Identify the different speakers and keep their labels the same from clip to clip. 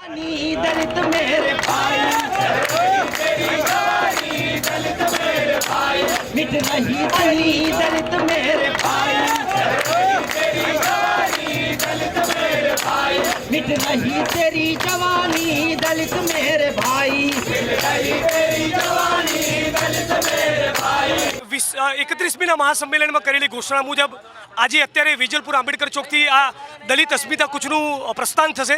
Speaker 1: दलित मेरे भाई, दलित मेरे भाई, मिट नहीं तेरी दलित मेरे भाई, दलित मेरे भाई, मिट नहीं तेरी जवानी दलित मेरे भाई, मिट नहीं तेरी जवानी दलित मेरे भाई।
Speaker 2: 31મી મહાસંમેલનમાં કરેલી ઘોષણા મુજબ આજે અત્યારે વેજલપુર આંબેડકર ચોકથી આ દલિત અસ્મિતા કૂચનું પ્રસ્થાન થશે।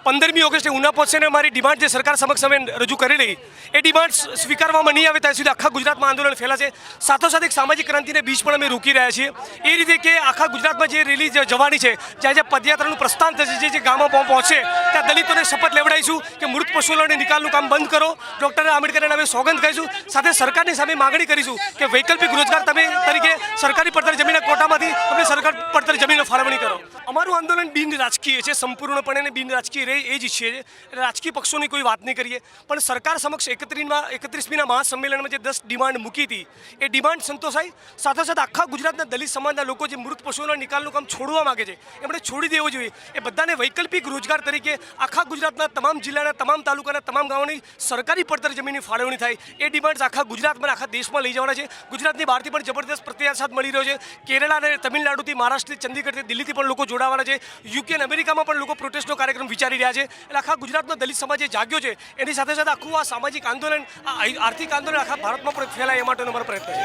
Speaker 2: 15મી ઓગસ્ટે ઉના પહોંચશે અને અમારી ડિમાન્ડ જે સરકાર સમક્ષ અમે રજૂ કરેલી એ ડિમાન્ડ સ્વીકારવામાં નહીં આવે ત્યાં સુધી આખા ગુજરાતમાં આંદોલન ફેલાશે। સાથોસાથ એક સામાજિક ક્રાંતિને બીજ પણ અમે રોકી રહ્યા છીએ। એ રીતે કે આખા ગુજરાતમાં જે રેલી જવાની છે, જ્યાં જે પદયાત્રાનું પ્રસ્થાન થશે, જે ગામમાં પહોંચશે ત્યાં દલિતોને શપથ લેવડાવીશું કે મૃત પશુઓના નિકાલનું કામ બંધ કરો, ડૉક્ટર આંબેડકરના નામે સોગંદ કહીશું। સાથે સરકારની સામે માગણી કરીશું કે વૈકલ્પિક રોજગાર તમે તરીકે સરકારી પડતર જમીનના કોટામાંથી તમે સરકાર પડતર જમીનનો ફાળવણી કરો। અમારું આંદોલન બિન રાજકીય છે, સંપૂર્ણપણે બિન રાજકીય રહે એ જ ઈચ્છીએ છીએ। રાજકીય પક્ષોની કોઈ વાત નહીં કરીએ, પણ સરકાર સમક્ષ 31મી મહાસંમેલનમાં જે 10 ડિમાન્ડ મૂકી હતી એ ડિમાન્ડ સંતોષાય। સાથોસાથ આખા ગુજરાતના દલિત સમાજના લોકો જે મૃત પશુઓના નિકાલનું કામ છોડવા માગે છે એમણે છોડી દેવું જોઈએ। એ બધાને વૈકલ્પિક રોજગાર તરીકે આખા ગુજરાતના તમામ જિલ્લાના તમામ તાલુકાના તમામ ગામોની સરકારી પડતર જમીનની ફાળવણી થાય એ ડિમાન્ડ્સ આખા ગુજરાતમાં આખા દેશમાં લઈ જવાના છે। ગુજરાતની બહારથી પણ જબરદસ્ત પ્રત્યાસાદ મળી રહ્યો છે। કેરળ અને તમિલનાડુથી, મહારાષ્ટ્રથી, ચંદીગઢથી, દિલ્હીથી પણ લોકો જોડાવાના છે। યુકે અને અમેરિકામાં પણ લોકો પ્રોટેસ્ટનો કાર્યક્રમ વિચારી રહ્યા છે। એટલે આખા ગુજરાતનો દલિત સમાજ જે જાગ્યો છે એની સાથે સાથે આખું આ સામાજિક આંદોલન, આ આર્થિક આંદોલન આખા ભારતમાં પણ ફેલાય એ માટેનો અમારો પ્રયત્ન છે।